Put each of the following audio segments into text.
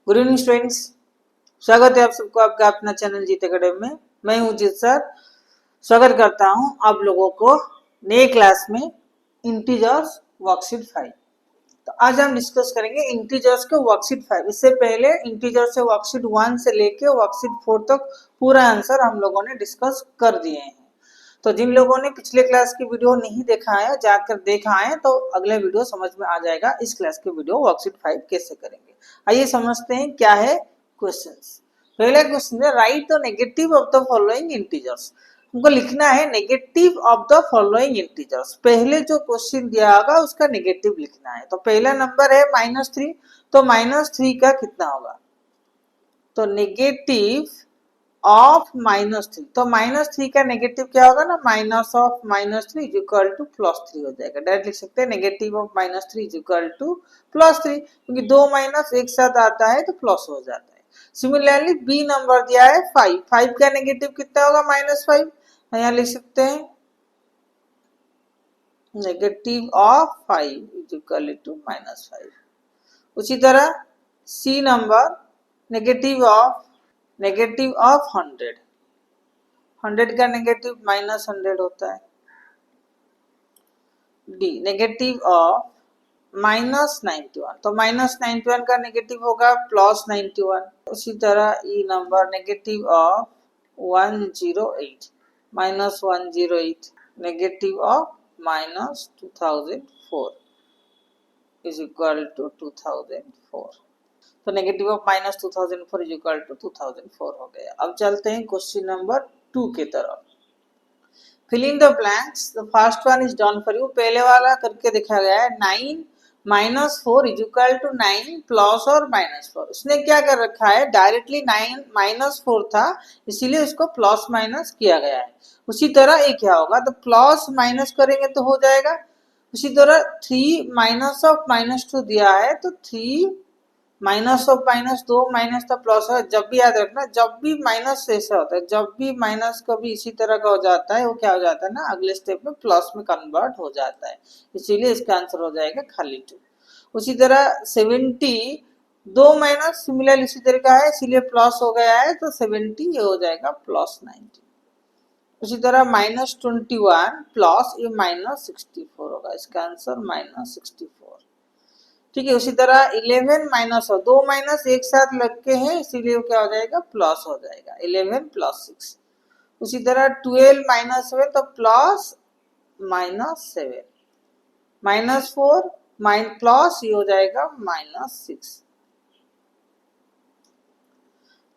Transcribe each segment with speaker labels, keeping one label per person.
Speaker 1: Good evening students, स्वागत है आप सबको आपका अपना चैनल जीत अकेडमी में। मैं हूं जीत सर। स्वागत करता हूं आप लोगों को नए क्लास में इंटीजर्स वर्कशीट 5। तो आज हम डिस्कस करेंगे इंटीजर्स के वर्कशीट 5। इससे पहले इंटीजर से वर्कशीट 1 से लेके वर्कशीट 4 तक पूरा आंसर हम लोगों ने डिस्कस कर दिए हैं। तो जिन लोगों ने पिछले क्लास की वीडियो नहीं देखा है जाकर देखा है तो अगला वीडियो समझ में आ जाएगा इस क्लास के वीडियो वर्कशीट 5 कैसे करेंगे। आइए समझते हैं क्या है क्वेश्चंस। पहला क्वेश्चन है right the negative of the following integers. हमको लिखना है negative of the following integers. पहले जो क्वेश्चन दिया होगा उसका नेगेटिव लिखना है। तो पहला नंबर है -3, तो -3 का कितना होगा? तो नेगेटिव ऑफ -3, तो -3 का नेगेटिव क्या होगा ना, minus of -3 is equal to +3 हो जाएगा। डायरेक्ट लिख सकते हैं negative of -3 is equal to +3, क्योंकि दो माइनस एक साथ आता है तो प्लस हो जाता है। सिमिलरली बी नंबर दिया है 5 का नेगेटिव कितना होगा? -5। यहाँ लिख सकते हैं negative of 5 is equal to -5। उसी तरह सी नंबर नेगेटिव ऑफ 100, 100 का नेगेटिव -100 होता है। डी नेगेटिव ऑफ -91, तो -91 का नेगेटिव होगा +91। उसी तरह ई number negative of 108, -108 negative of -2004 is equal to 2004। तो negative of -2004 is equal to 2004 हो गया। अब चलते हैं क्वेश्चन नंबर 2 की तरफ। Fill in the blanks, the first one is done for you. पहले वाला करके दिखा गया है 9 -4 इज इक्वल टू 9 प्लस और -4। उसने क्या कर रखा है, डायरेक्टली 9 -4 था इसीलिए उसको प्लस माइनस किया गया है। उसी तरह ये क्या होगा, तो प्लस माइनस करेंगे तो हो जाएगा। उसी तरह 3 माइनस ऑफ -2 दिया है, तो 3 माइनस ऑफ -2 माइनस का प्लस है। जब भी याद रखना, जब भी माइनस ऐसा होता है, जब भी माइनस कभी इसी तरह का हो जाता है वो क्या हो जाता है ना, अगले स्टेप में प्लस में कन्वर्ट हो जाता है। इसीलिए इसका आंसर हो जाएगा खाली 2। उसी तरह 70 दो माइनस सिमिलर इसी तरह का है इसीलिए प्लस हो गया है, तो 70 ये हो जाएगा +90। उसी तरह -21 प्लस ये -64 होगा। इसका आंसर -64। ठीक है। उसी तरह 11 माइनस, दो माइनस एक साथ लग के हैं इसीलिए वो क्या हो जाएगा, प्लस हो जाएगा 11 + 6। उसी तरह 12 -7 तो प्लस -7, -4 प्लस ये हो जाएगा -6।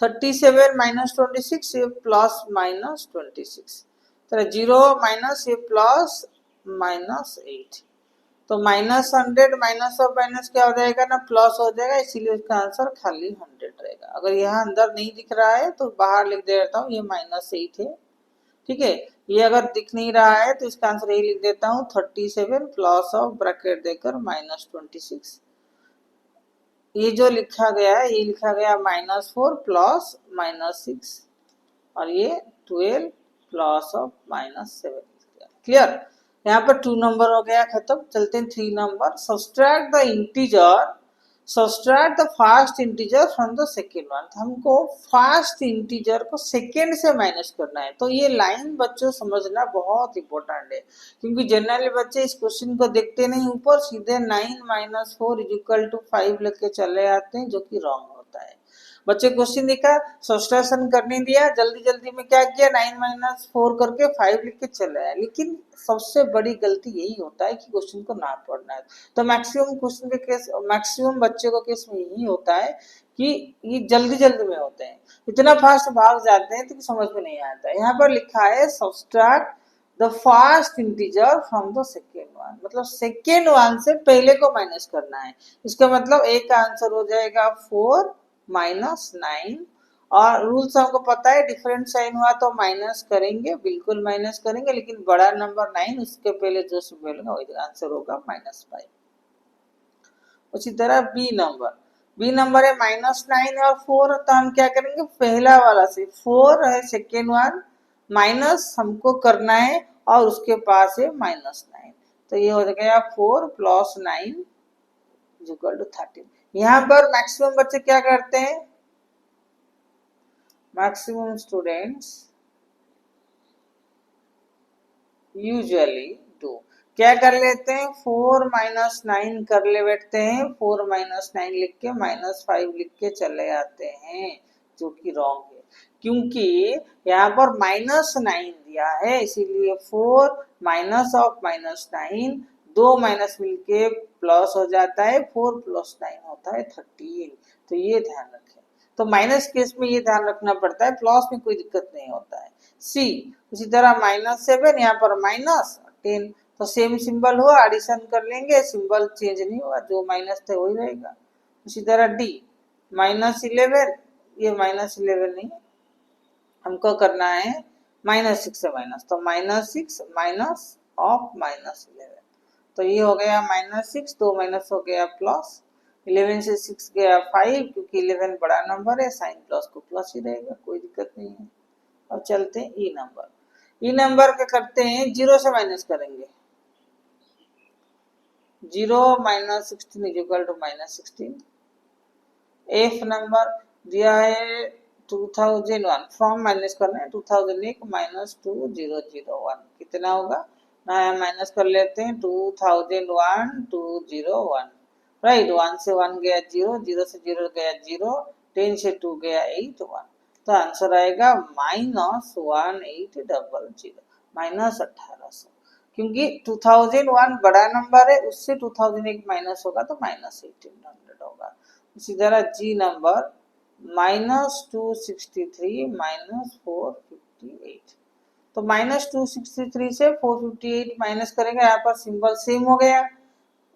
Speaker 1: 37 -26 ये प्लस -26। तरह 0 माइनस ये प्लस -8, तो -100 माइनस ऑफ माइनस क्या हो जाएगा ना, प्लस हो जाएगा, इसीलिए उसका आंसर खाली 100 रहेगा। अगर यहाँ अंदर नहीं दिख रहा है तो बाहर लिख देता हूँ ये -8 है। ठीक है, ये अगर दिख नहीं रहा है तो इसका आंसर यही लिख देता हूँ 37 प्लस ऑफ ब्रैकेट देकर -26। ये जो लिखा गया है ये लिखा गया -4 प्लस -6 और ये 12 प्लस ऑफ -7। क्लियर? यहाँ पर 2 नंबर हो गया खत्म। चलते हैं 3 number. Subtract the integer, subtract the first integer from the second one. हमको फर्स्ट इंटीजर को सेकेंड से माइनस करना है। तो ये लाइन बच्चों समझना बहुत इंपॉर्टेंट है, क्योंकि जनरली बच्चे इस क्वेश्चन को देखते नहीं, ऊपर सीधे 9 - 4 इज इक्वल टू 5 लेके चले आते हैं, जो कि रॉन्ग होता है। बच्चे क्वेश्चन देखा, सब्सट्रैक्शन करने दिया, जल्दी जल्दी में क्या किया, 9 - 4 करके 5 लिख के चले आए। लेकिन सबसे बड़ी गलती यही होता है कि क्वेश्चन को ना पढ़ना है। तो मैक्सिमम क्वेश्चन के केस, मैक्सिमम बच्चे को केस में यही होता है कि ये जल्दी जल्दी में होते हैं, इतना फास्ट भाग जाते हैं तो समझ में नहीं आता है। यहाँ पर लिखा है subtract the first integer from the second one, मतलब सेकेंड वन से पहले को माइनस करना है। इसका मतलब एक का आंसर हो जाएगा 4 -9। और रूल्स हमको पता है, डिफरेंट साइन हुआ तो माइनस करेंगे, बिल्कुल माइनस करेंगे, लेकिन बड़ा नंबर 9 उसके पहले जो सिंबल होगा वही आंसर होगा -5। उसी तरह बी नंबर है -9 और 4, तो हम क्या करेंगे, पहला वाला से 4 है सेकेंड वन, माइनस हमको करना है और उसके पास है -9, तो ये हो गया 4 + 9 = 13। यहाँ पर मैक्सिमम बच्चे क्या करते हैं, मैक्सिमम स्टूडेंट्स यूजुअली डू क्या कर लेते हैं, 4 माइनस 9 कर ले बैठते हैं, 4 माइनस 9 लिख के -5 लिख के चले आते हैं, जो कि रॉन्ग है, क्योंकि यहाँ पर -9 दिया है, इसीलिए 4 माइनस ऑफ -9, दो माइनस मिलके प्लस हो जाता है, 4 प्लस 9 होता है 13, तो ये ध्यान रखें। तो माइनस केस में ये ध्यान रखना पड़ता है, प्लस में कोई दिक्कत नहीं होता है। सी उसी तरह -7, यहाँ पर -10, तो सेम सिंबल हुआ, एडिशन कर लेंगे, सिंबल चेंज नहीं हुआ, जो माइनस थे वही रहेगा। उसी तरह डी -11, ये -11 नहीं, हमको करना है -6 से माइनस, तो -6 माइनस ऑफ -11, तो ये हो गया -6, 2 माइनस हो गया प्लस, 11 से 6 गया 5, क्योंकि 11 बड़ा नंबर है, साइन प्लस को प्लस ही रहेगा, कोई दिक्कत नहीं है। अब चलते हैं ई नंबर। ई नंबर क्या करते हैं, 0 से माइनस करेंगे, 0 माइनस 16 इज इक्वल टू -16। एफ नंबर दिया है 2001, फ्रॉम माइनस करना है, 2001 माइनस 2001 कितना होगा, नया माइनस कर लेते हैं, 2001 201, राइट, 1 से 1 गया 0, 0 से 0 गया 0, 10 से 2 गया 8 1, तो आंसर आएगा -1800, -1800, क्योंकि 2001 बड़ा नंबर है, उससे 2001 माइनस होगा तो -1800 होगा। इसी तरह जी नंबर -263 -458, तो -263 से 458 माइनस करेंगे, यहाँ पर सिंबल सेम हो गया,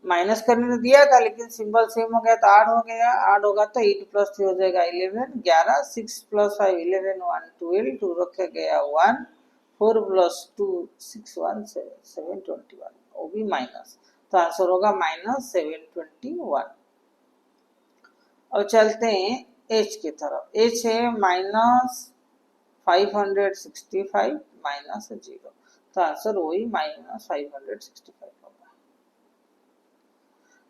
Speaker 1: माइनस करने तो दिया था लेकिन सिंबल सेम हो गया, तो 8 हो गया, 8 होगा तो 8 प्लस 3 हो जाएगा 11, 11, 6 प्लस 5 11, 1 12, 2 रखा गया 1, 4 प्लस 2 6 1 721, वो भी माइनस, तो आंसर होगा -721। अब चलते हैं एच की तरफ, एच है -565 -0, तो आंसर वही -565 होगा।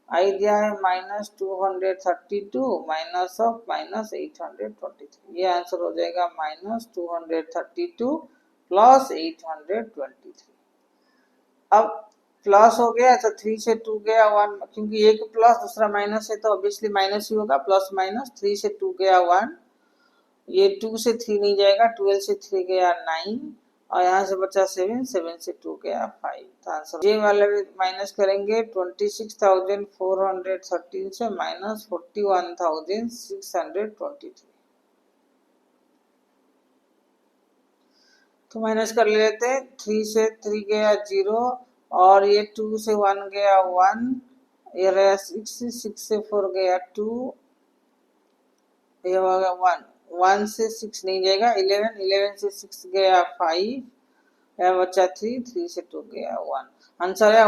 Speaker 1: आई दिया है -232 माइनस ऑफ -823, ये आंसर हो जाएगा -232 प्लस 823। अब प्लस हो गया तो 3 से 2 गया 1, क्योंकि एक प्लस दूसरा माइनस है तो ऑब्वियसली माइनस ही होगा, प्लस माइनस, 3 से 2 गया 1, ये 2 से 3 नहीं जाएगा, 12 से 3 गया 9, और यहाँ से बचा 7, 7 से 2 गया 5, तो आंसर ये वाले माइनस करेंगे, 26,413 से -41,623, तो माइनस कर लेते हैं, 3 से 3 गया 0, और ये 2 से 1 गया 1, ये रहा 6, 6 से 4 गया 2, ये होगा 1, 1 से 6 नहीं जाएगा, 11, 11 से 6 गया 5, यह बचा 3, 3 से 2 गया 1, आंसर है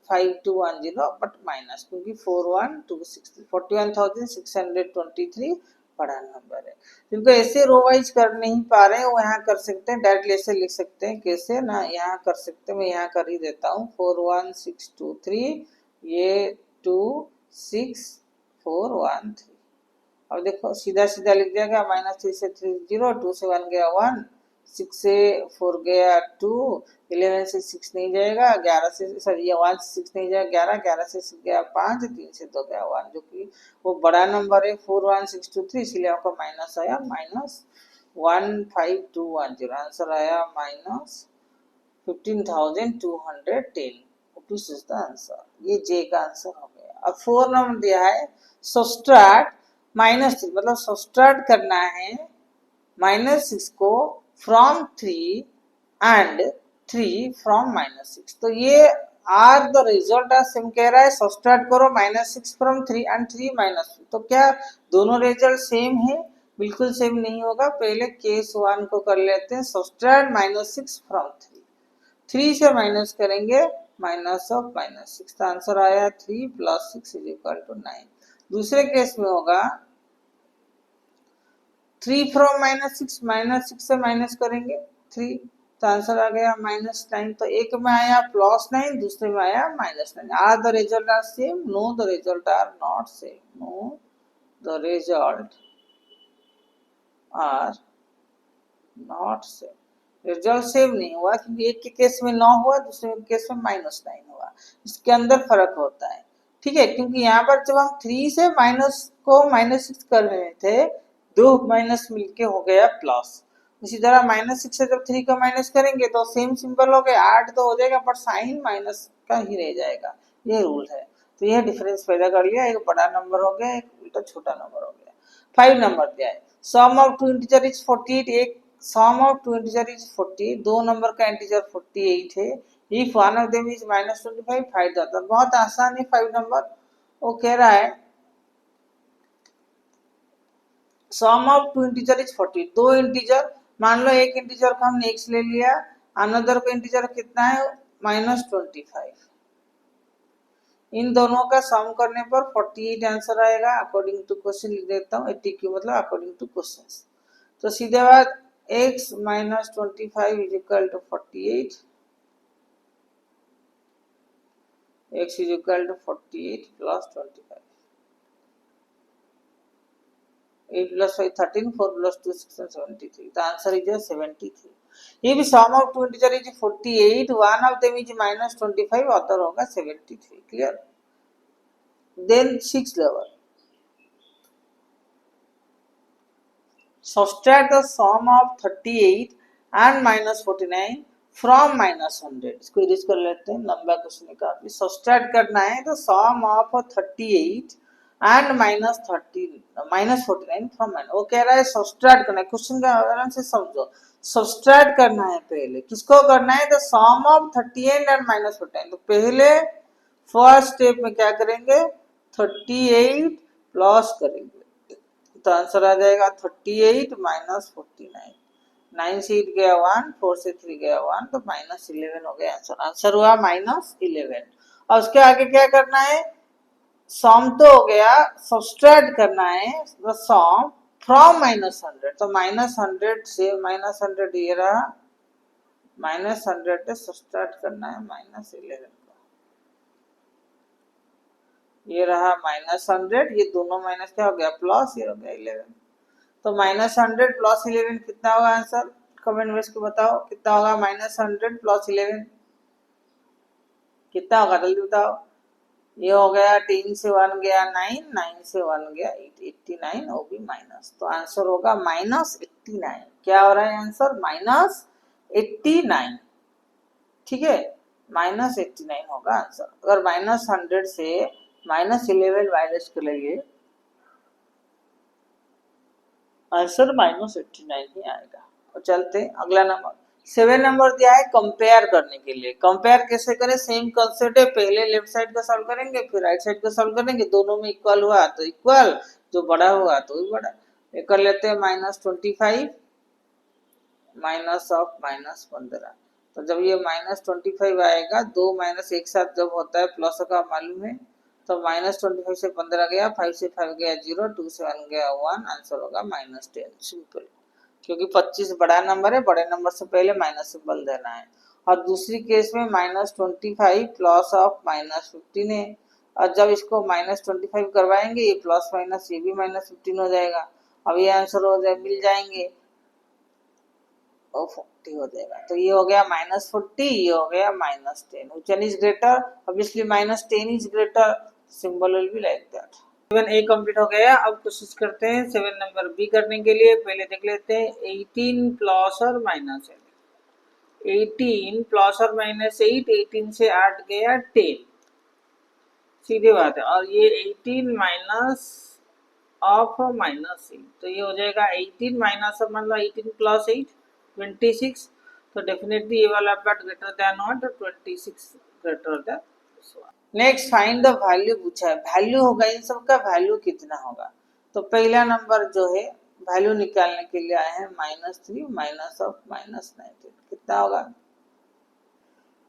Speaker 1: 15210, बट माइनस, क्योंकि 41,623 बड़ा नंबर है। क्योंकि ऐसे रो वाइज कर नहीं पा रहे हैं, वो यहाँ कर सकते हैं, डायरेक्टली ऐसे लिख सकते हैं, कैसे ना, यहाँ कर सकते हैं, मैं यहाँ कर ही देता हूँ, 41623, ये 26413, अब देखो सीधा सीधा लिख दिया गया, -3 से 3 0, 2 से 1 गया 1, 6 से 4 गया 2, 11 से 6 नहीं जाएगा, 11 से सॉरी ये 1 से 6 नहीं जाएगा, 11, 11 से 6 गया 5, 3 से 2 गया 1, जो कि वो बड़ा नंबर है 41623, इसलिए आपका माइनस आया -15210, आंसर आया -15,210 रुपीज इज द आंसर, ये जे का आंसर हो गया। अब 4 नंबर दिया है सब्ट्रैक्ट -3, मतलब सब्ट्रैक्ट करना है -6 को फ्रॉम 3 एंड 3 फ्रॉम -6, तो ये are the result are same कह रहा है, सब्ट्रैक्ट करो -6 फ्रॉम 3 एंड 3 -3, तो क्या दोनों रिजल्ट सेम है, बिल्कुल सेम नहीं होगा, पहले केस 1 को कर लेते हैं, सब्ट्रैक्ट -6 फ्रॉम 3, 3 से माइनस करेंगे माइनस ऑफ -6, तो आंसर आया 3 प्लस 6 इज इक्वल टू 9। दूसरे केस में होगा 3 फ्रॉम -6, -6 से माइनस करेंगे 3, तो आंसर आ गया -9। तो एक में आया +9, दूसरे में आया -9। Are the result are same? No, the result are not same. No, the result are not same. Result same नहीं हुआ क्योंकि एक के केस में 9 हुआ, दूसरे के केस में -9 हुआ। इसके अंदर फर्क होता है, ठीक है। क्योंकि यहाँ पर जब हम 3 से माइनस को -6 कर रहे थे, दो माइनस मिलके हो गया प्लस। इसी तरह -6 से जब 3 का माइनस करेंगे तो सेम सिंबल हो गया, 8 तो हो जाएगा पर साइन माइनस का ही रह जाएगा। ये रूल है। तो यह डिफरेंस पैदा कर लिया, एक बड़ा नंबर हो गया, एक उल्टा छोटा नंबर हो गया। 5 नंबर दिया है, सम ऑफ टू इंटीजर इज 48। एक सम ऑफ टू इंटीजर इज 48, दो नंबर का इंटीजर 48 है। If one of them is -25, find the. बहुत आसान है 5 नंबर। वो कह रहा है सम ऑफ टू इंटीजर इज 40। दो इंटीजर, मान लो एक इंटीजर को हमने x ले लिया, अनदर का इंटीजर कितना है -25। इन दोनों का सम करने पर 48 आंसर आएगा। अकॉर्डिंग टू क्वेश्चन लिख देता हूँ, 80 मतलब अकॉर्डिंग टू क्वेश्चन। तो सीधे बात x -25 is equal to 48, x is equal to 48 plus 25। 8 plus 5 13, 4 plus 2 6 and 73. The answer is 73. If sum of two integer is 48, one of them is -25, other होगा 73. Clear? Then 6 level. Subtract the sum of 38 and -49 from -100. इसको erase कर लेते हैं, लंबा question है काफी। Subtract करना है तो सम ऑफ 38 एंड -49 फ्रॉम -। वो कह रहा है सब्सट्रैक्ट करना है, क्वेश्चन का आराम से समझो। सब्सट्रैक्ट करना है पहले, किसको करना है? तो सम ऑफ 38 एंड -49। तो पहले फर्स्ट स्टेप में क्या करेंगे? 38 प्लस करेंगे, तो आंसर आ जाएगा 38 -49। 9 से 8 गया 1, 4 से 3 गया 1, तो -11 हो गया आंसर। आंसर हुआ -11। और उसके आगे क्या करना है? सम तो हो गया, सब्सट्रैक्ट करना है द सम फ्रॉम -100। तो -100 से -100 ये रहा, -100 से सब्सट्रैक्ट करना है -11 का। ये रहा -100, ये दोनों माइनस क्या हो गया प्लस, ये हो गया 11। तो -100 प्लस 11 कितना होगा आंसर? कमेंट में इसको बताओ कितना होगा। -100 प्लस 11 कितना होगा, जल्दी बताओ। ये हो गया 10 से 1 गया 9, 9 से 1 गया 8, 89 वो भी माइनस। तो आंसर होगा -89। क्या हो रहा है आंसर? -89। ठीक है, -89 होगा आंसर। अगर -100 से -11 माइनस करेंगे आंसर -89 ही आएगा। और चलते अगला नंबर 7 नंबर दिया है कंपेयर करने के लिए। कंपेयर कैसे करें? सेम कंसेप्ट है, पहले लेफ्ट साइड का सॉल्व करेंगे फिर राइट साइड का सॉल्व करेंगे। दोनों में इक्वल हुआ तो इक्वल, जो बड़ा हुआ तो वही बड़ा। ये कर लेते हैं -25 -15। तो जब ये -25 आएगा, दो माइनस एक साथ जब होता है प्लस का मालूम है, तो -25 से 15 गया, 5 से 5 गया 0, 2 से 1 गया 1, आंसर होगा -10। सिंपल, क्योंकि 25 बड़ा नंबर है, बड़े नंबर से पहले माइनस सिंबल देना है। और दूसरी केस में -25 प्लस ऑफ -15 है, और जब इसको -25 करवाएंगे ये प्लस माइनस ये भी -15 हो जाएगा। अब ये आंसर हो जाए मिल जाएंगे, 40 हो जाएगा। तो ये हो गया -40, ये हो गया -10। Which one is greater? Obviously -10 is greater. Symbol will be like that. 7A complete हो गया। अब कोशिश करते हैं 7 नंबर बी करने के लिए। पहले देख लेते हैं 18 प्लस और माइनस 18 प्लस और -8, 18 से 8 गया 10, सीधी बात है। और ये 18 माइनस ऑफ -8, तो ये हो जाएगा 18 माइनस ऑफ, मान लो 18 प्लस 8 26। तो डेफिनेटली ये वाला part greater than what, 26 greater than. Next find the value पूछा है। वैल्यू होगा इन सब का, वैल्यू कितना होगा। तो पहला नंबर जो है वैल्यू निकालने के लिए आए हैं -3 माइनस ऑफ -19, कितना होगा?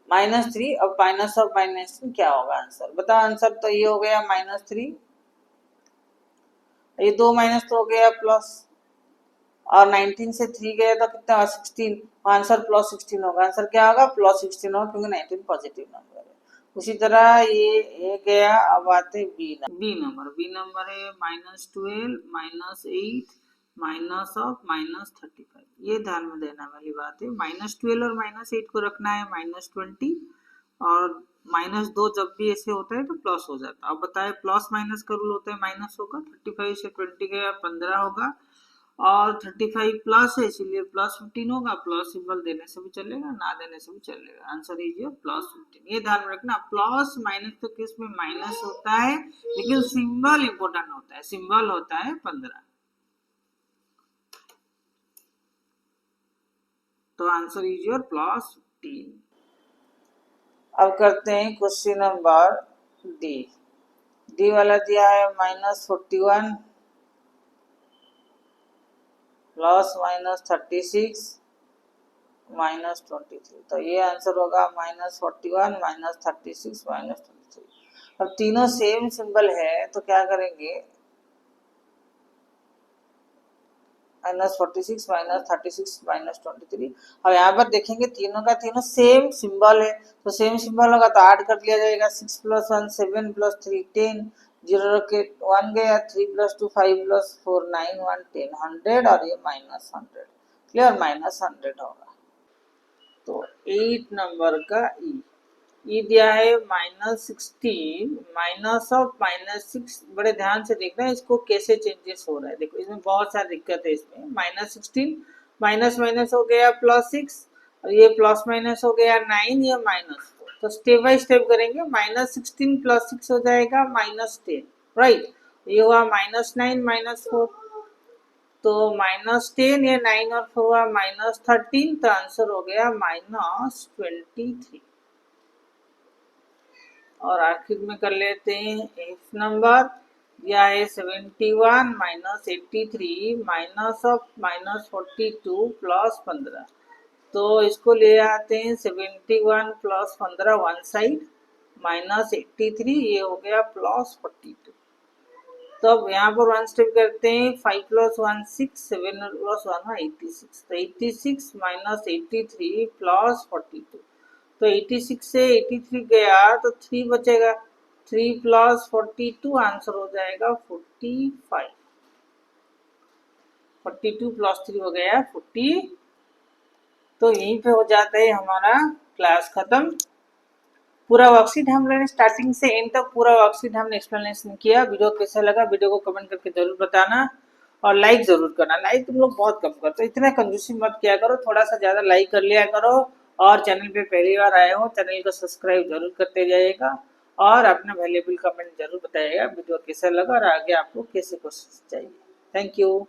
Speaker 1: -3 और माइनस ऑफ -19 क्या होगा आंसर? बताओ आंसर। तो ये हो गया -3, ये दो माइनस तो हो गया प्लस, और 19 से 3 गया तो कितना होगा 16, आंसर प्लस 16 होगा। आंसर क्या होगा प्लस 16 होगा क्योंकि 19 पॉजिटिव नंबर है। उसी तरह ये ए गया। अब आते बी नंबर है -12 -8 -35। ये ध्यान में देने वाली बात है। -12 और -8 को रखना है -20 और -2 जब भी ऐसे होता है तो प्लस हो जाता है। अब बताए प्लस माइनस का रूल होता है माइनस होगा। 35 से 20 गया 15 होगा और 35 प्लस है इसलिए +15 होगा। प्लस सिंबल देने से भी चलेगा ना देने से भी चलेगा। Answer is your +15। ये ध्यान में रखना प्लस माइनस तो किस में माइनस होता है लेकिन सिंबल इंपॉर्टेंट होता है। सिंबल होता है 15। तो आंसर इज योर +15। अब करते हैं क्वेश्चन नंबर डी। डी वाला दिया है -41 ±36 -23। तो ये आंसर होगा -41 -36 -23। अब तीनों सेम सिंबल है तो क्या करेंगे -46 -36 -23। अब यहाँ पर देखेंगे तीनों का तीनों सेम सिंबल है तो सेम सिंबल होगा तो ऐड कर लिया जाएगा। 6 + 1 7 + 3 10 0 के 1 गया 3 + 2 5 + 4 9 1 10 100 और ये -100। क्लियर -100 होगा। तो 8 नंबर का ई दिया है -16 -6। बड़े ध्यान से देखना इसको कैसे चेंजेस हो रहा है। देखो इसमें बहुत सारी दिक्कत है। इसमें -16 माइनस माइनस हो गया +6 और ये प्लस माइनस हो गया 9 ये -4। तो स्टेप बाय स्टेप करेंगे। -16 + 6 हो जाएगा -10 राइट। ये हुआ -9 -4 तो -10 ये 9 और 4 हुआ -13 तो आंसर हो गया -23। और आखिर में कर लेते हैं एफ नंबर। यह है 71 -83 -42 + 15। तो इसको ले आते हैं 71 + 15 वन साइड -83 ये हो गया +42। तो अब यहाँ पर वन स्टेप करते हैं। 5 + 1 6 7 + 1 86। तो 86 -83 + 42। तो 86 से 83 गया तो 3 बचेगा। 3 + 42 आंसर हो जाएगा 45। 42 + 3 हो गया 40। तो यहीं पे हो जाता है हमारा क्लास खत्म। पूरा वर्कशीट हमने स्टार्टिंग से एंड तक पूरा वर्कशीट हमने एक्सप्लेनेशन किया। वीडियो कैसा लगा वीडियो को कमेंट करके जरूर बताना और लाइक जरूर करना। लाइक तुम लोग बहुत कम करते हो। इतना कंजूसी मत किया करो। थोड़ा सा ज़्यादा लाइक कर लिया करो। और चैनल पे पहली बार आए हो चैनल को सब्सक्राइब जरूर करते जाइएगा और अपना वैल्यूएबल कमेंट जरूर बताइएगा वीडियो कैसा लगा और आगे आपको कैसे क्वेश्चन चाहिए। Thank you.